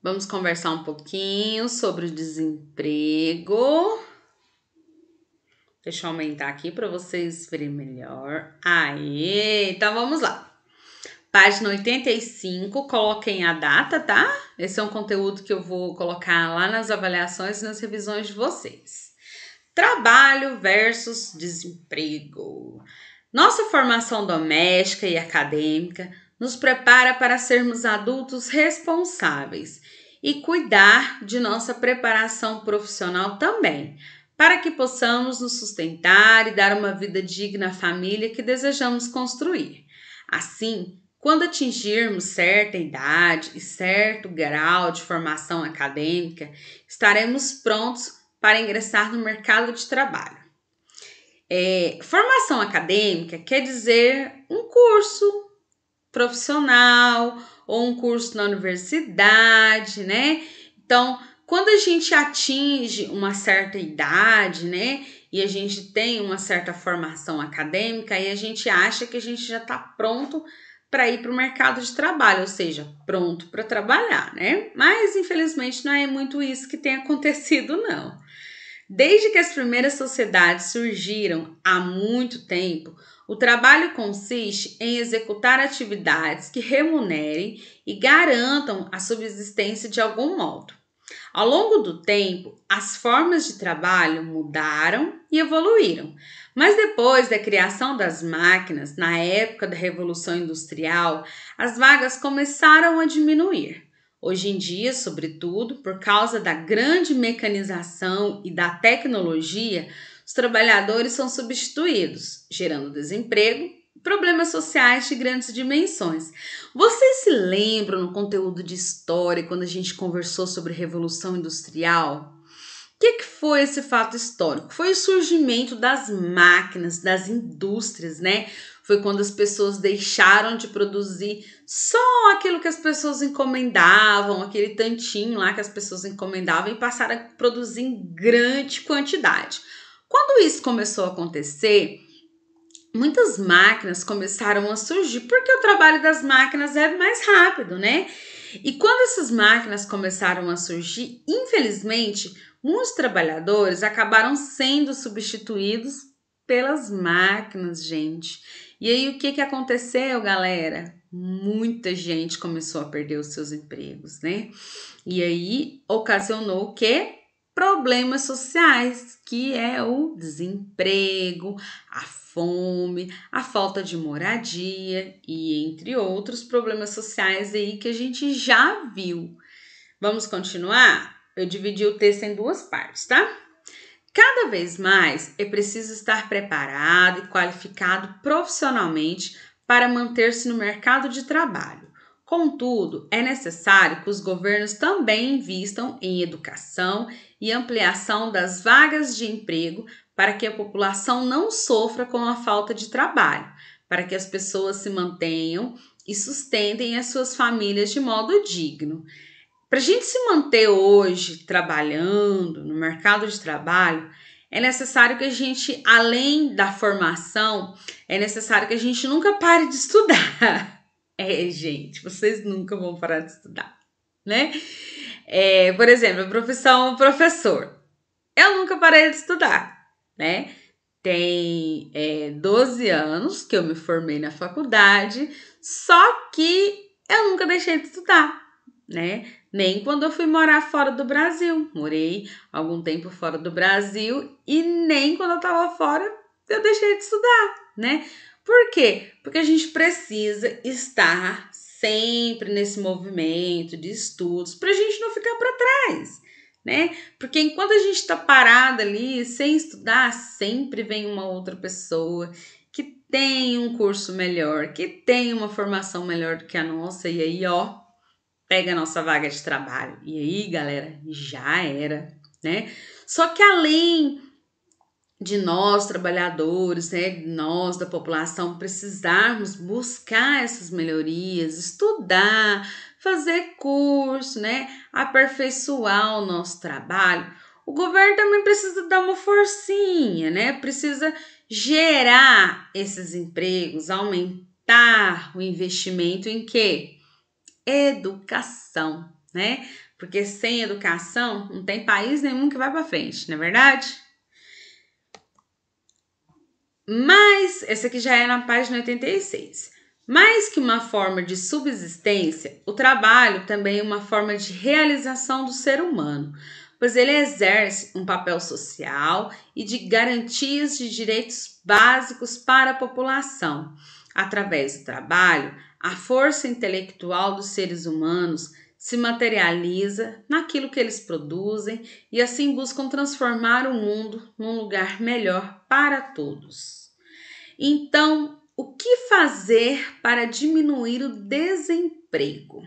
Vamos conversar um pouquinho sobre o desemprego. Deixa eu aumentar aqui para vocês verem melhor. Aí, então vamos lá. Página 85, coloquem a data, tá? Esse é um conteúdo que eu vou colocar lá nas avaliações e nas revisões de vocês. Trabalho versus desemprego. Nossa formação doméstica e acadêmica nos prepara para sermos adultos responsáveis e cuidar de nossa preparação profissional também, para que possamos nos sustentar e dar uma vida digna à família que desejamos construir. Assim, quando atingirmos certa idade e certo grau de formação acadêmica, estaremos prontos para ingressar no mercado de trabalho. Formação acadêmica quer dizer um curso profissional ou um curso na universidade, né? Então, quando a gente atinge uma certa idade, né, e a gente tem uma certa formação acadêmica, aí a gente acha que a gente já está pronto para ir para o mercado de trabalho, ou seja, pronto para trabalhar, né? Mas, infelizmente, não é muito isso que tem acontecido, não. Desde que as primeiras sociedades surgiram há muito tempo, o trabalho consiste em executar atividades que remunerem e garantam a subsistência de algum modo. Ao longo do tempo, as formas de trabalho mudaram e evoluíram, mas depois da criação das máquinas, na época da Revolução Industrial, as vagas começaram a diminuir. Hoje em dia, sobretudo, por causa da grande mecanização e da tecnologia, os trabalhadores são substituídos, gerando desemprego e problemas sociais de grandes dimensões. Vocês se lembram no conteúdo de história, quando a gente conversou sobre Revolução Industrial? O que foi esse fato histórico? Foi o surgimento das máquinas, das indústrias, né? Foi quando as pessoas deixaram de produzir só aquilo que as pessoas encomendavam, aquele tantinho lá que as pessoas encomendavam e passaram a produzir em grande quantidade. Quando isso começou a acontecer, muitas máquinas começaram a surgir, porque o trabalho das máquinas é mais rápido, né? E quando essas máquinas começaram a surgir, infelizmente, muitos trabalhadores acabaram sendo substituídos pelas máquinas, gente. E aí, o que aconteceu, galera? Muita gente começou a perder os seus empregos, né? E aí, ocasionou o quê? Problemas sociais, que é o desemprego, a fome, a falta de moradia e entre outros problemas sociais aí que a gente já viu. Vamos continuar? Eu dividi o texto em duas partes, tá? Cada vez mais é preciso estar preparado e qualificado profissionalmente para manter-se no mercado de trabalho. Contudo, é necessário que os governos também invistam em educação e ampliação das vagas de emprego para que a população não sofra com a falta de trabalho, para que as pessoas se mantenham e sustentem as suas famílias de modo digno. Para a gente se manter hoje trabalhando no mercado de trabalho, é necessário que a gente, além da formação, é necessário que a gente nunca pare de estudar. Gente, vocês nunca vão parar de estudar, né? Por exemplo, a profissão professor. Eu nunca parei de estudar, né? Tem 12 anos que eu me formei na faculdade, só que eu nunca deixei de estudar, né? Nem quando eu fui morar fora do Brasil. Morei algum tempo fora do Brasil e nem quando eu estava fora eu deixei de estudar, né? Por quê? Porque a gente precisa estar sempre nesse movimento de estudos para a gente não ficar para trás, né? Porque enquanto a gente está parada ali sem estudar, sempre vem uma outra pessoa que tem um curso melhor, que tem uma formação melhor do que a nossa e aí, ó, pega a nossa vaga de trabalho. E aí, galera, já era, né? Só que além de nós, trabalhadores, né, nós da população, precisarmos buscar essas melhorias, estudar, fazer curso, né, aperfeiçoar o nosso trabalho, o governo também precisa dar uma forcinha, né? Precisa gerar esses empregos, aumentar o investimento em quê? Educação, né? Porque sem educação não tem país nenhum que vai para frente, não é verdade? Mas, esse aqui já é na página 86. Mais que uma forma de subsistência, o trabalho também é uma forma de realização do ser humano, pois ele exerce um papel social e de garantias de direitos básicos para a população. Através do trabalho, a força intelectual dos seres humanos se materializa naquilo que eles produzem e assim buscam transformar o mundo num lugar melhor para todos. Então, o que fazer para diminuir o desemprego?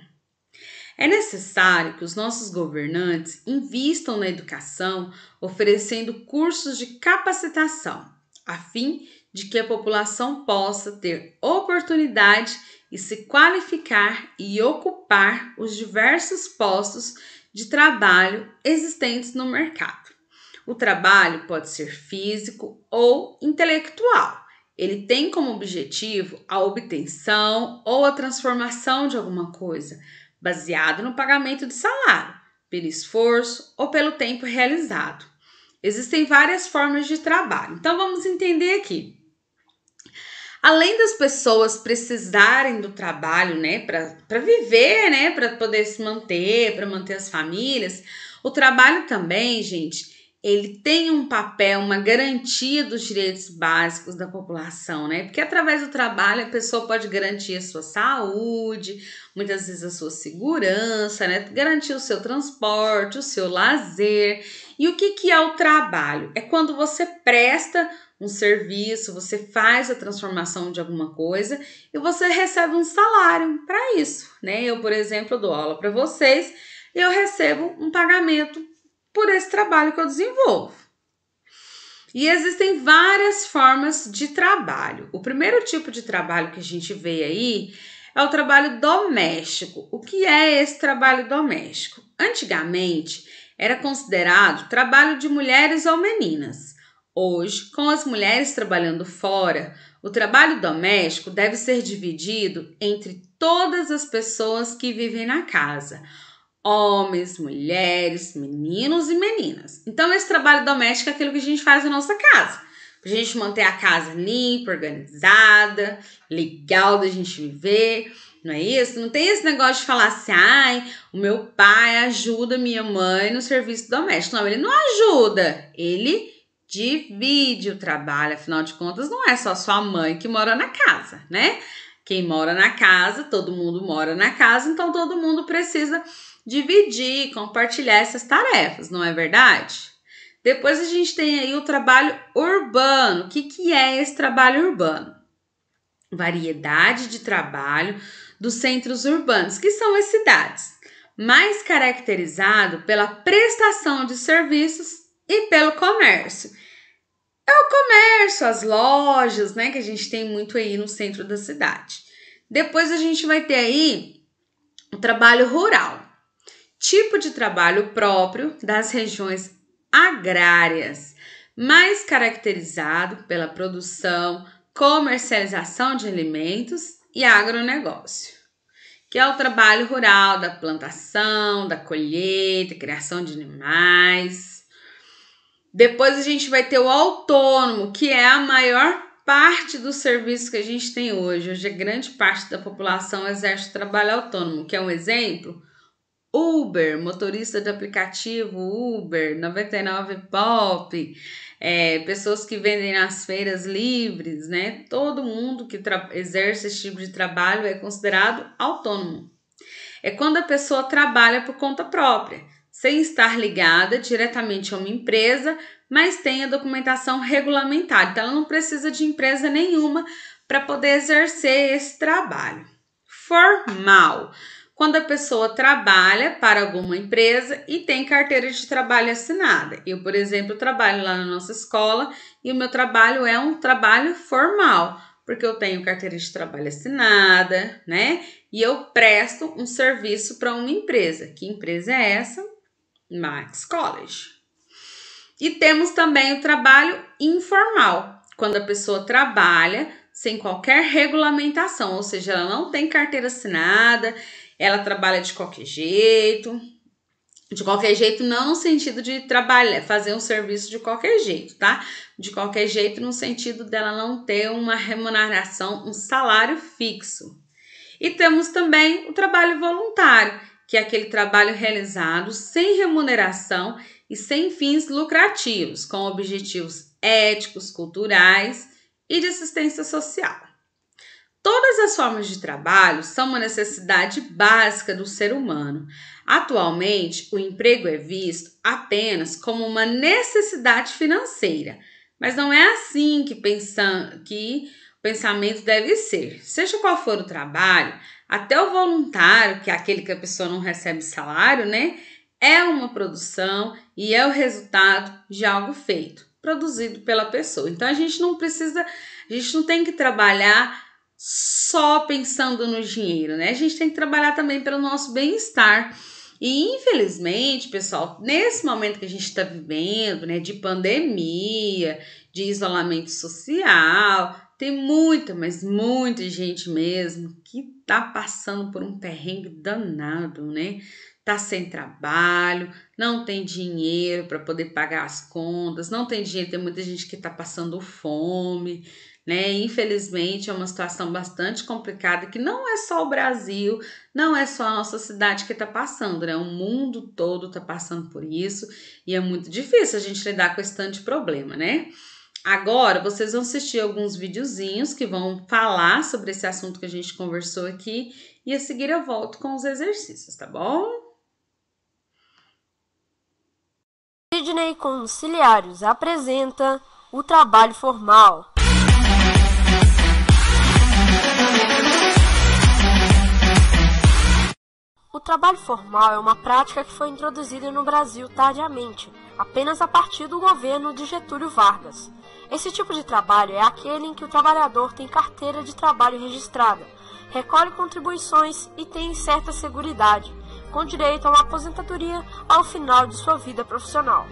É necessário que os nossos governantes invistam na educação, oferecendo cursos de capacitação, a fim de que a população possa ter oportunidade e se qualificar e ocupar os diversos postos de trabalho existentes no mercado. O trabalho pode ser físico ou intelectual. Ele tem como objetivo a obtenção ou a transformação de alguma coisa, baseado no pagamento de salário, pelo esforço ou pelo tempo realizado. Existem várias formas de trabalho, então vamos entender aqui. Além das pessoas precisarem do trabalho, né, para viver, né, para poder se manter, para manter as famílias, o trabalho também, gente, ele tem um papel, uma garantia dos direitos básicos da população, né? Porque através do trabalho a pessoa pode garantir a sua saúde, muitas vezes a sua segurança, né? Garantir o seu transporte, o seu lazer. E o que é o trabalho? É quando você presta um serviço, você faz a transformação de alguma coisa e você recebe um salário para isso, né? Eu, por exemplo, dou aula para vocês e eu recebo um pagamento por esse trabalho que eu desenvolvo. E existem várias formas de trabalho. O primeiro tipo de trabalho que a gente vê aí é o trabalho doméstico. O que é esse trabalho doméstico? Antigamente, era considerado trabalho de mulheres ou meninas. Hoje, com as mulheres trabalhando fora, o trabalho doméstico deve ser dividido entre todas as pessoas que vivem na casa. Homens, mulheres, meninos e meninas. Então, esse trabalho doméstico é aquilo que a gente faz na nossa casa. Pra gente manter a casa limpa, organizada, legal da gente viver, não é isso? Não tem esse negócio de falar assim, ai, o meu pai ajuda minha mãe no serviço doméstico. Não, ele não ajuda, ele divide o trabalho. Afinal de contas, não é só sua mãe que mora na casa, né? Quem mora na casa, todo mundo mora na casa, então todo mundo precisa dividir, compartilhar essas tarefas, não é verdade? Depois a gente tem aí o trabalho urbano. O que é esse trabalho urbano? Variedade de trabalho dos centros urbanos, que são as cidades, mais caracterizado pela prestação de serviços e pelo comércio. É o comércio, as lojas, né, que a gente tem muito aí no centro da cidade. Depois a gente vai ter aí o trabalho rural. Tipo de trabalho próprio das regiões agrárias, mais caracterizado pela produção, comercialização de alimentos e agronegócio, que é o trabalho rural da plantação, da colheita, criação de animais. Depois a gente vai ter o autônomo, que é a maior parte dos serviços que a gente tem hoje. Hoje a grande parte da população exerce o trabalho autônomo, que é um exemplo. Uber, motorista de aplicativo Uber, 99Pop, pessoas que vendem nas feiras livres, né? Todo mundo que exerce esse tipo de trabalho é considerado autônomo. É quando a pessoa trabalha por conta própria, sem estar ligada diretamente a uma empresa, mas tem a documentação regulamentada. Então, ela não precisa de empresa nenhuma para poder exercer esse trabalho. Formal. Quando a pessoa trabalha para alguma empresa e tem carteira de trabalho assinada. Eu, por exemplo, trabalho lá na nossa escola e o meu trabalho é um trabalho formal, porque eu tenho carteira de trabalho assinada, né? E eu presto um serviço para uma empresa. Que empresa é essa? Max College. E temos também o trabalho informal, quando a pessoa trabalha sem qualquer regulamentação, ou seja, ela não tem carteira assinada, ela trabalha de qualquer jeito não no sentido de trabalhar, fazer um serviço de qualquer jeito, tá? De qualquer jeito no sentido dela não ter uma remuneração, um salário fixo. E temos também o trabalho voluntário, que é aquele trabalho realizado sem remuneração e sem fins lucrativos, com objetivos éticos, culturais e de assistência social. Todas as formas de trabalho são uma necessidade básica do ser humano. Atualmente, o emprego é visto apenas como uma necessidade financeira, mas não é assim que o pensamento deve ser. Seja qual for o trabalho, até o voluntário, que é aquele que a pessoa não recebe salário, né? É uma produção e é o resultado de algo feito, produzido pela pessoa. Então a gente não tem que trabalhar só pensando no dinheiro, né? A gente tem que trabalhar também pelo nosso bem-estar. E infelizmente, pessoal, nesse momento que a gente está vivendo, né, de pandemia, de isolamento social, tem muita, mas muita gente mesmo que tá passando por um perrengue danado, né? Tá sem trabalho, não tem dinheiro para poder pagar as contas, não tem dinheiro, tem muita gente que tá passando fome, né? Infelizmente é uma situação bastante complicada que não é só o Brasil, não é só a nossa cidade que está passando, né? O mundo todo está passando por isso e é muito difícil a gente lidar com esse tanto de problema, né? Agora vocês vão assistir alguns videozinhos que vão falar sobre esse assunto que a gente conversou aqui e a seguir eu volto com os exercícios, tá bom? Sidney Conciliários apresenta o trabalho formal. O trabalho formal é uma prática que foi introduzida no Brasil tardiamente, apenas a partir do governo de Getúlio Vargas. Esse tipo de trabalho é aquele em que o trabalhador tem carteira de trabalho registrada, recolhe contribuições e tem certa seguridade, com direito a uma aposentadoria ao final de sua vida profissional.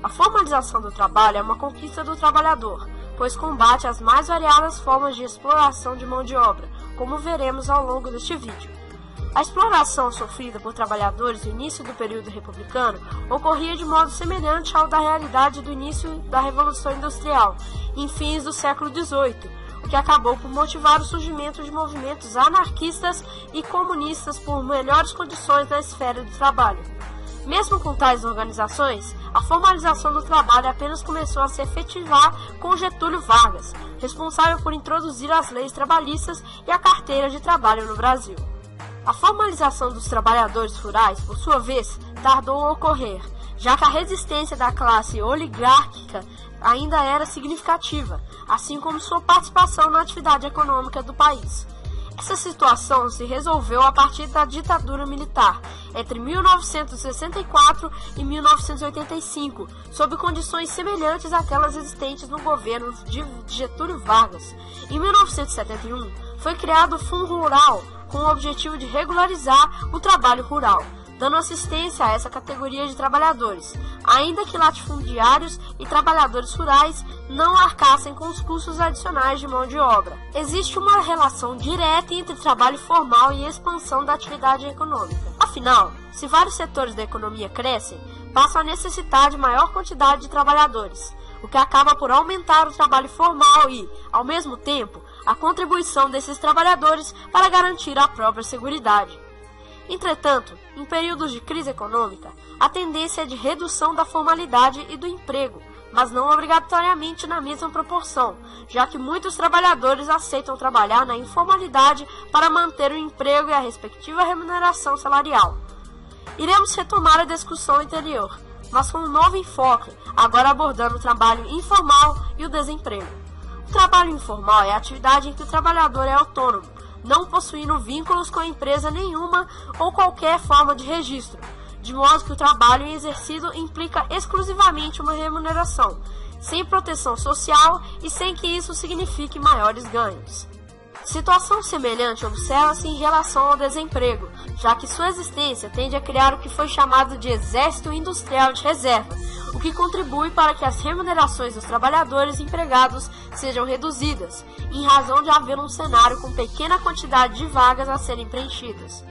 A formalização do trabalho é uma conquista do trabalhador, pois combate as mais variadas formas de exploração de mão de obra, como veremos ao longo deste vídeo. A exploração sofrida por trabalhadores no início do período republicano ocorria de modo semelhante ao da realidade do início da Revolução Industrial, em fins do século XVIII, o que acabou por motivar o surgimento de movimentos anarquistas e comunistas por melhores condições na esfera do trabalho. Mesmo com tais organizações, a formalização do trabalho apenas começou a se efetivar com Getúlio Vargas, responsável por introduzir as leis trabalhistas e a carteira de trabalho no Brasil. A formalização dos trabalhadores rurais, por sua vez, tardou a ocorrer, já que a resistência da classe oligárquica ainda era significativa, assim como sua participação na atividade econômica do país. Essa situação se resolveu a partir da ditadura militar, entre 1964 e 1985, sob condições semelhantes àquelas existentes no governo de Getúlio Vargas. Em 1971, foi criado o Fundo Rural, com o objetivo de regularizar o trabalho rural, dando assistência a essa categoria de trabalhadores, ainda que latifundiários e trabalhadores rurais não arcassem com os custos adicionais de mão de obra. Existe uma relação direta entre trabalho formal e expansão da atividade econômica. Afinal, se vários setores da economia crescem, passam a necessitar de maior quantidade de trabalhadores, o que acaba por aumentar o trabalho formal e, ao mesmo tempo, a contribuição desses trabalhadores para garantir a própria seguridade. Entretanto, em períodos de crise econômica, a tendência é de redução da formalidade e do emprego, mas não obrigatoriamente na mesma proporção, já que muitos trabalhadores aceitam trabalhar na informalidade para manter o emprego e a respectiva remuneração salarial. Iremos retomar a discussão anterior, mas com um novo enfoque, agora abordando o trabalho informal e o desemprego. O trabalho informal é a atividade em que o trabalhador é autônomo, não possuindo vínculos com empresa nenhuma ou qualquer forma de registro, de modo que o trabalho exercido implica exclusivamente uma remuneração, sem proteção social e sem que isso signifique maiores ganhos. Situação semelhante observa-se em relação ao desemprego, já que sua existência tende a criar o que foi chamado de exército industrial de reserva, o que contribui para que as remunerações dos trabalhadores empregados sejam reduzidas, em razão de haver um cenário com pequena quantidade de vagas a serem preenchidas.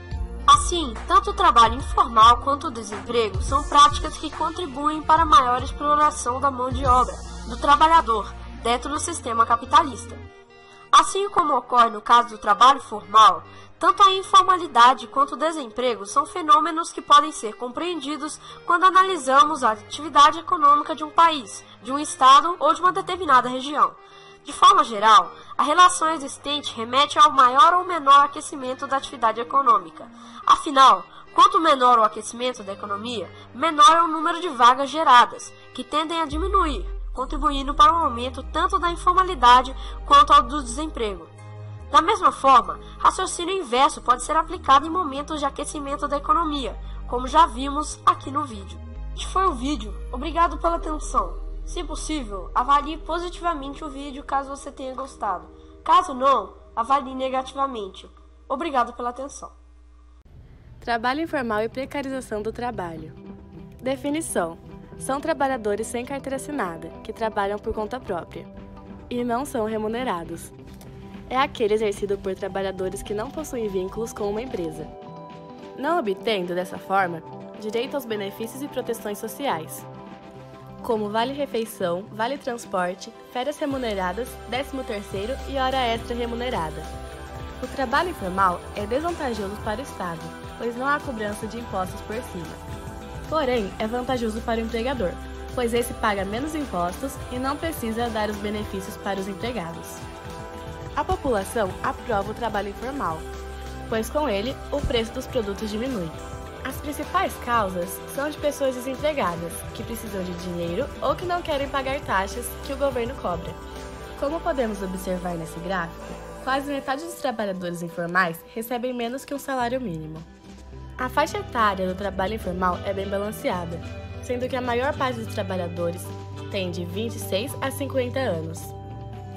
Assim, tanto o trabalho informal quanto o desemprego são práticas que contribuem para a maior exploração da mão de obra do trabalhador dentro do sistema capitalista. Assim como ocorre no caso do trabalho formal, tanto a informalidade quanto o desemprego são fenômenos que podem ser compreendidos quando analisamos a atividade econômica de um país, de um estado ou de uma determinada região. De forma geral, a relação existente remete ao maior ou menor aquecimento da atividade econômica. Afinal, quanto menor o aquecimento da economia, menor é o número de vagas geradas, que tendem a diminuir, contribuindo para o aumento tanto da informalidade quanto ao do desemprego. Da mesma forma, raciocínio inverso pode ser aplicado em momentos de aquecimento da economia, como já vimos aqui no vídeo. Este foi o vídeo. Obrigado pela atenção. Se possível, avalie positivamente o vídeo caso você tenha gostado. Caso não, avalie negativamente. Obrigado pela atenção. Trabalho informal e precarização do trabalho. Definição: são trabalhadores sem carteira assinada, que trabalham por conta própria e não são remunerados. É aquele exercido por trabalhadores que não possuem vínculos com uma empresa, não obtendo, dessa forma, direito aos benefícios e proteções sociais, como vale-refeição, vale-transporte, férias remuneradas, 13º e hora extra remunerada. O trabalho informal é desvantajoso para o Estado, pois não há cobrança de impostos por cima. Porém, é vantajoso para o empregador, pois esse paga menos impostos e não precisa dar os benefícios para os empregados. A população aprova o trabalho informal, pois com ele o preço dos produtos diminui. As principais causas são de pessoas desempregadas, que precisam de dinheiro ou que não querem pagar taxas que o governo cobra. Como podemos observar nesse gráfico, quase metade dos trabalhadores informais recebem menos que um salário mínimo. A faixa etária do trabalho informal é bem balanceada, sendo que a maior parte dos trabalhadores tem de 26 a 50 anos.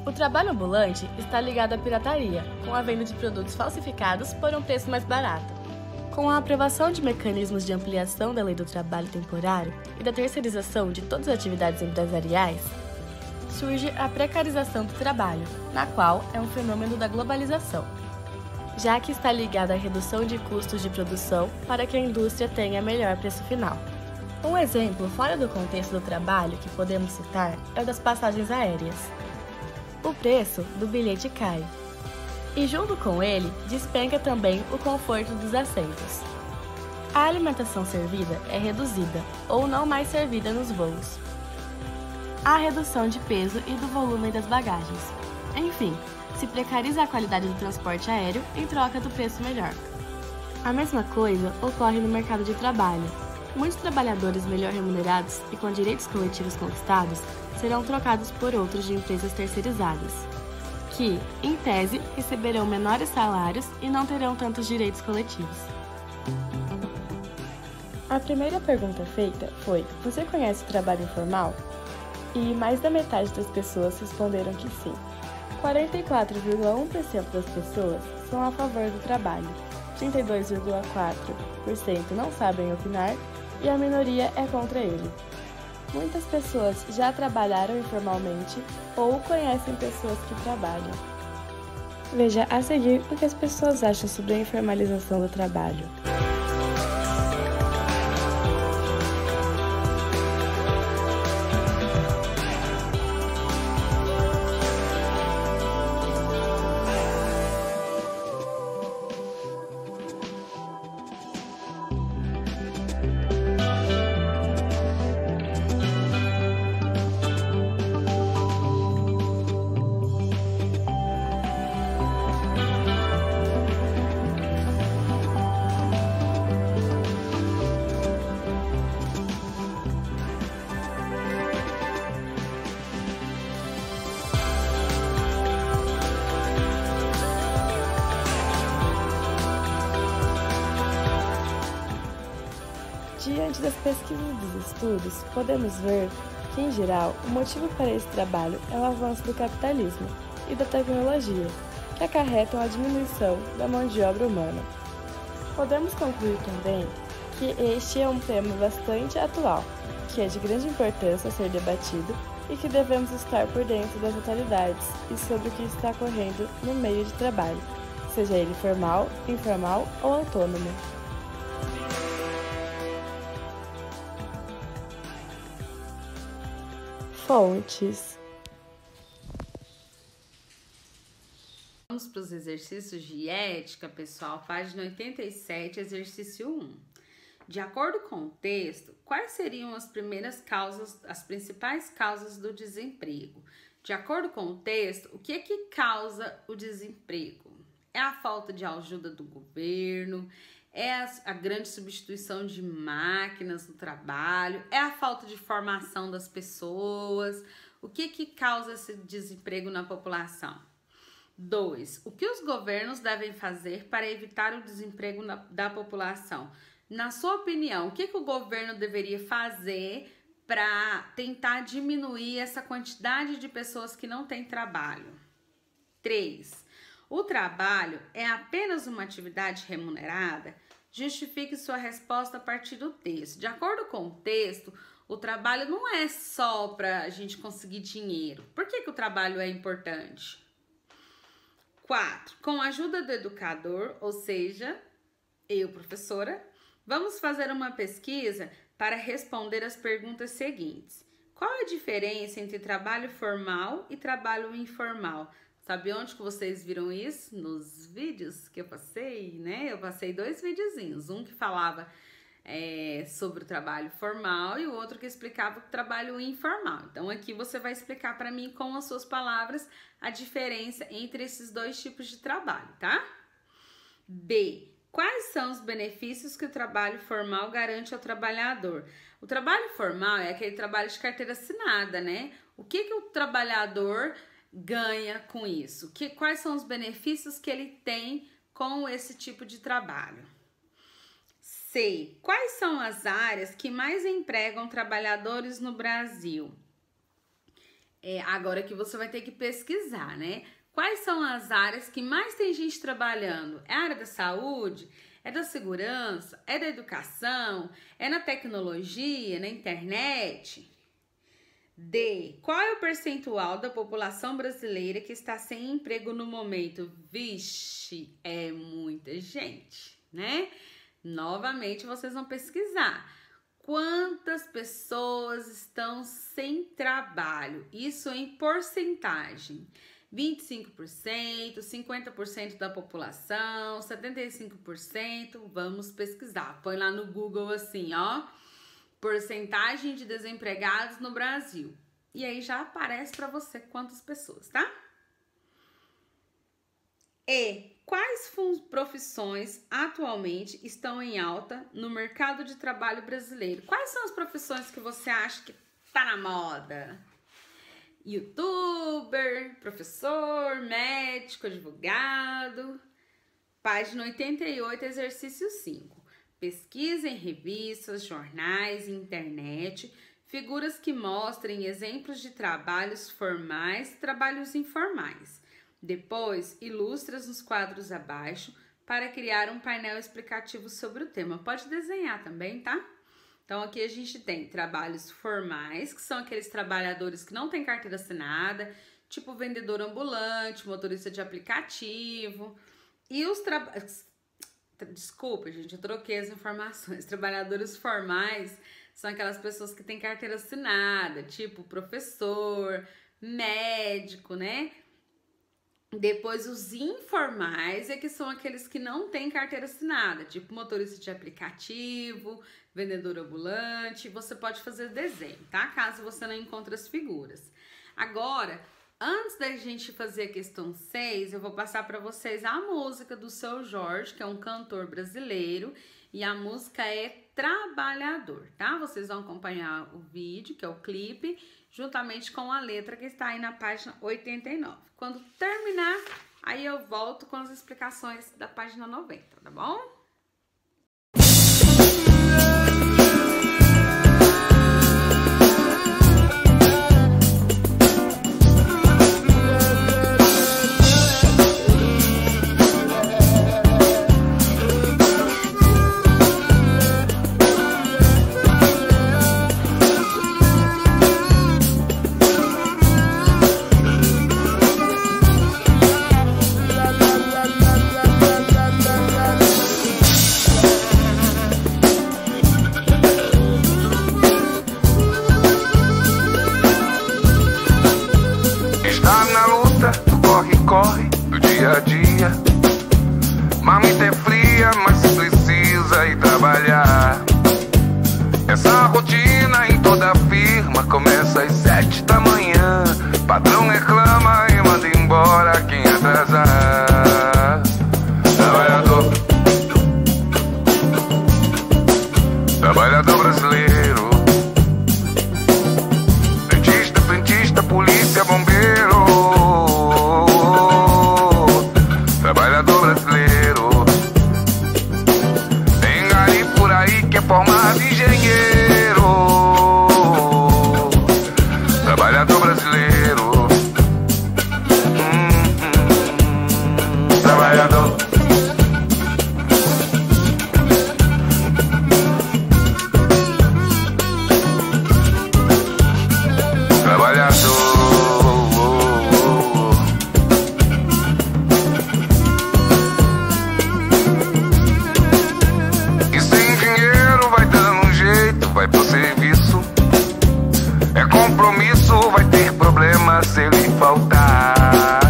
O trabalho ambulante está ligado à pirataria, com a venda de produtos falsificados por um preço mais barato. Com a aprovação de mecanismos de ampliação da lei do trabalho temporário e da terceirização de todas as atividades empresariais, surge a precarização do trabalho, na qual é um fenômeno da globalização, já que está ligada à redução de custos de produção para que a indústria tenha melhor preço final. Um exemplo fora do contexto do trabalho que podemos citar é o das passagens aéreas. O preço do bilhete cai, e junto com ele despenca também o conforto dos assentos. A alimentação servida é reduzida ou não mais servida nos voos. Há redução de peso e do volume das bagagens. Enfim, se precariza a qualidade do transporte aéreo em troca do preço melhor. A mesma coisa ocorre no mercado de trabalho. Muitos trabalhadores melhor remunerados e com direitos coletivos conquistados serão trocados por outros de empresas terceirizadas, que, em tese, receberão menores salários e não terão tantos direitos coletivos. A primeira pergunta feita foi: você conhece o trabalho informal? E mais da metade das pessoas responderam que sim. 44,1% das pessoas são a favor do trabalho, 32,4% não sabem opinar e a minoria é contra ele. Muitas pessoas já trabalharam informalmente ou conhecem pessoas que trabalham. Veja a seguir o que as pessoas acham sobre a informalização do trabalho. Diante das pesquisas e dos estudos, podemos ver que, em geral, o motivo para esse trabalho é o avanço do capitalismo e da tecnologia, que acarretam a diminuição da mão de obra humana. Podemos concluir também que este é um tema bastante atual, que é de grande importância a ser debatido e que devemos estar por dentro das atualidades e sobre o que está ocorrendo no meio de trabalho, seja ele formal, informal ou autônomo. Fontes. Vamos para os exercícios de ética, pessoal. Página 87, exercício 1. De acordo com o texto, quais seriam as principais causas do desemprego? De acordo com o texto, o que causa o desemprego? É a falta de ajuda do governo? É a grande substituição de máquinas no trabalho? É a falta de formação das pessoas? O que causa esse desemprego na população? 2. O que os governos devem fazer para evitar o desemprego da população? Na sua opinião, o que o governo deveria fazer para tentar diminuir essa quantidade de pessoas que não têm trabalho? 3. O trabalho é apenas uma atividade remunerada? Justifique sua resposta a partir do texto. De acordo com o texto, o trabalho não é só para a gente conseguir dinheiro. Por que o trabalho é importante? 4. Com a ajuda do educador, ou seja, eu, professora, vamos fazer uma pesquisa para responder as perguntas seguintes. Qual a diferença entre trabalho formal e trabalho informal? Sabe onde que vocês viram isso? Nos vídeos que eu passei, né? Eu passei 2 videozinhos. Um que falava sobre o trabalho formal e o outro que explicava o trabalho informal. Então, aqui você vai explicar para mim com as suas palavras a diferença entre esses 2 tipos de trabalho, tá? B. Quais são os benefícios que o trabalho formal garante ao trabalhador? O trabalho formal é aquele trabalho de carteira assinada, né? O que o trabalhador ganha com isso? Quais são os benefícios que ele tem com esse tipo de trabalho? C. Quais são as áreas que mais empregam trabalhadores no Brasil? Agora que você vai ter que pesquisar, né? Quais são as áreas que mais tem gente trabalhando? É a área da saúde? É da segurança? É da educação? É na tecnologia? Na internet? D. Qual é o percentual da população brasileira que está sem emprego no momento? Vixe, é muita gente, né? Novamente, vocês vão pesquisar. Quantas pessoas estão sem trabalho? Isso em porcentagem. 25%, 50% da população, 75%. Vamos pesquisar. Põe lá no Google assim, ó. Porcentagem de desempregados no Brasil. E aí já aparece para você quantas pessoas, tá? E quais profissões atualmente estão em alta no mercado de trabalho brasileiro? Quais são as profissões que você acha que tá na moda? Youtuber, professor, médico, advogado. Página 88, exercício 5. Pesquisa em revistas, jornais e internet figuras que mostrem exemplos de trabalhos formais e trabalhos informais. Depois, ilustra nos quadros abaixo para criar um painel explicativo sobre o tema. Pode desenhar também, tá? Então, aqui a gente tem trabalhos formais, que são aqueles trabalhadores que não têm carteira assinada, tipo vendedor ambulante, motorista de aplicativo. E os Desculpa, gente, eu troquei as informações. Trabalhadores formais são aquelas pessoas que têm carteira assinada, tipo professor, médico, né? Depois, os informais é que são aqueles que não têm carteira assinada, tipo motorista de aplicativo, vendedor ambulante. Você pode fazer desenho, tá? Caso você não encontre as figuras. Agora, antes da gente fazer a questão 6, eu vou passar para vocês a música do Seu Jorge, que é um cantor brasileiro, e a música é Trabalhador, tá? Vocês vão acompanhar o vídeo, que é o clipe, juntamente com a letra que está aí na página 89. Quando terminar, aí eu volto com as explicações da página 90, tá bom? dinheiro. Trabalhador brasileiro. Trabalhador. E sem dinheiro vai dando um jeito, vai pro serviço. É compromisso, vai ter problema se ele faltar.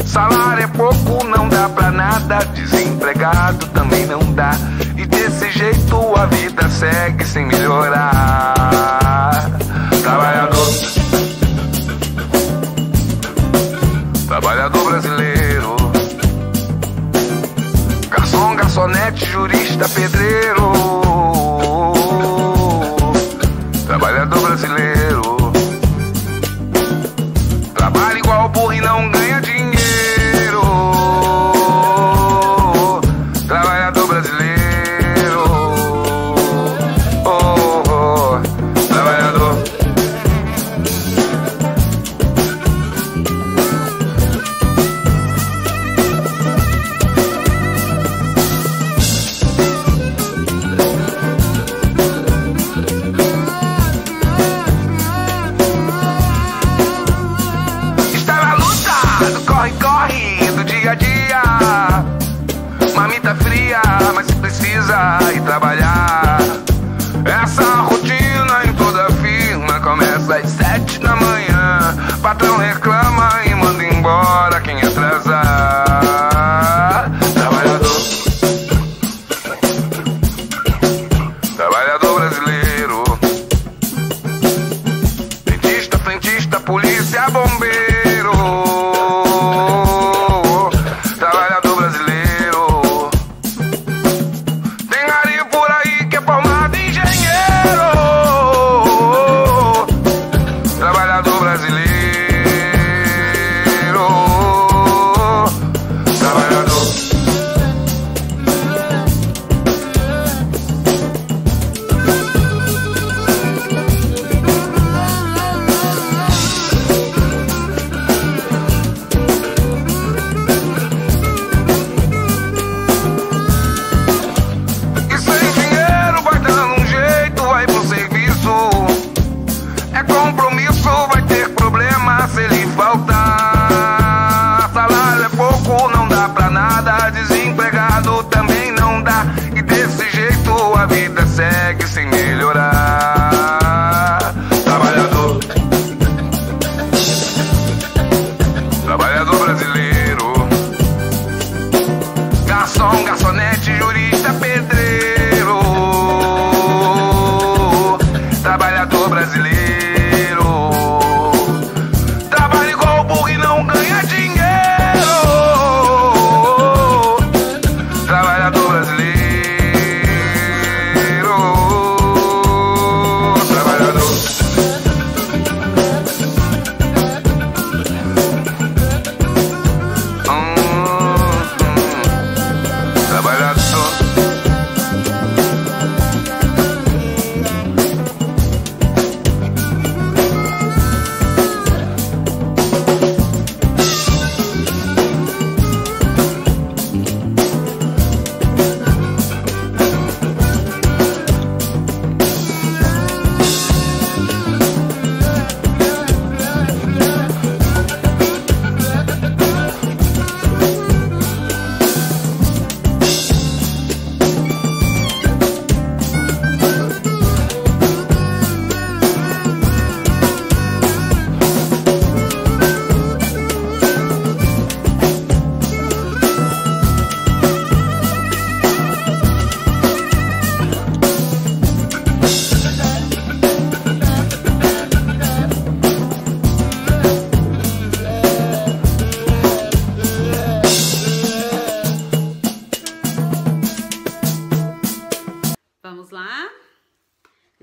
Salário é pouco, não dá pra nada. Desempregado também não dá. E desse jeito a vida segue sem melhorar. Trabalhador. Trabalhador brasileiro. Garçom, garçonete, jurista, pedreiro. Trabalhador brasileiro. Trabalha igual burro e não ganha dinheiro. Trabalhador brasileiro. Oh, oh, trabalhador. Corre, corre do dia a dia. Mamita fria, mas precisa ir trabalhar. Essa rotina em toda firma começa às 7 da manhã. Patrão reclama e manda embora quem atrasar. Trabalhador. Trabalhador brasileiro. Dentista, frentista, polícia, bombeiro. Desempregado também não dá. E desse jeito a vida segue sem melhorar. Trabalhador. Trabalhador brasileiro. Garçom, garçonete, jurista, pedreiro. Trabalhador brasileiro. Trabalha igual burro e não ganha dinheiro.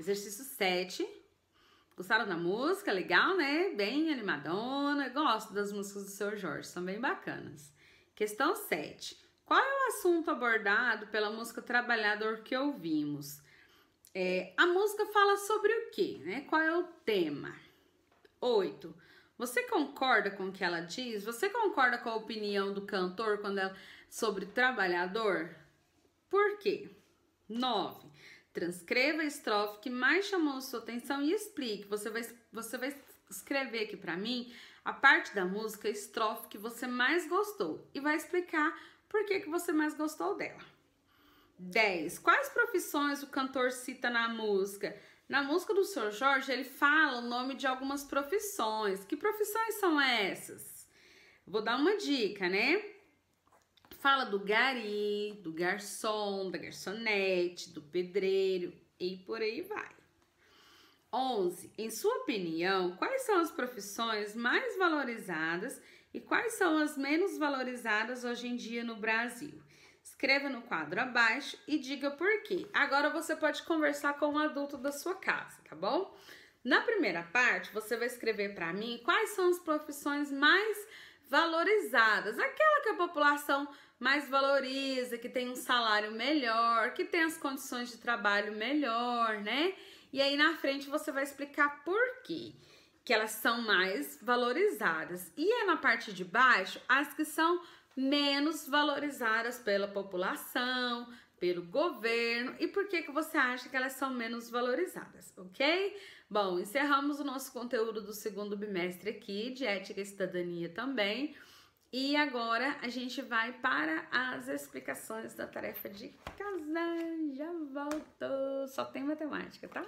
Exercício 7. Gostaram da música? Legal, né? Bem animadona. Gosto das músicas do Seu Jorge, são bem bacanas. Questão 7. Qual é o assunto abordado pela música Trabalhador que ouvimos? A música fala sobre o quê, né? Qual é o tema? 8. Você concorda com o que ela diz? Você concorda com a opinião do cantor quando ela sobre o trabalhador? Por quê? 9. Transcreva a estrofe que mais chamou sua atenção e explique. Você vai escrever aqui para mim a parte da música, a estrofe que você mais gostou e vai explicar por que você mais gostou dela. 10. Quais profissões o cantor cita na música? Na música do Seu Jorge, ele fala o nome de algumas profissões. Que profissões são essas? Vou dar uma dica, né? Fala do gari, do garçom, da garçonete, do pedreiro e por aí vai. 11. Em sua opinião, quais são as profissões mais valorizadas e quais são as menos valorizadas hoje em dia no Brasil? Escreva no quadro abaixo e diga por quê. Agora você pode conversar com um adulto da sua casa, tá bom? Na primeira parte, você vai escrever para mim quais são as profissões mais valorizadas, aquela que a população mais valoriza, que tem um salário melhor, que tem as condições de trabalho melhor, né? E aí na frente você vai explicar por quê que elas são mais valorizadas. E na parte de baixo, as que são menos valorizadas pela população, pelo governo e por que você acha que elas são menos valorizadas, ok? Bom, encerramos o nosso conteúdo do segundo bimestre aqui, de Ética e Cidadania também. E agora a gente vai para as explicações da tarefa de casa. Já volto. Só tem matemática, tá?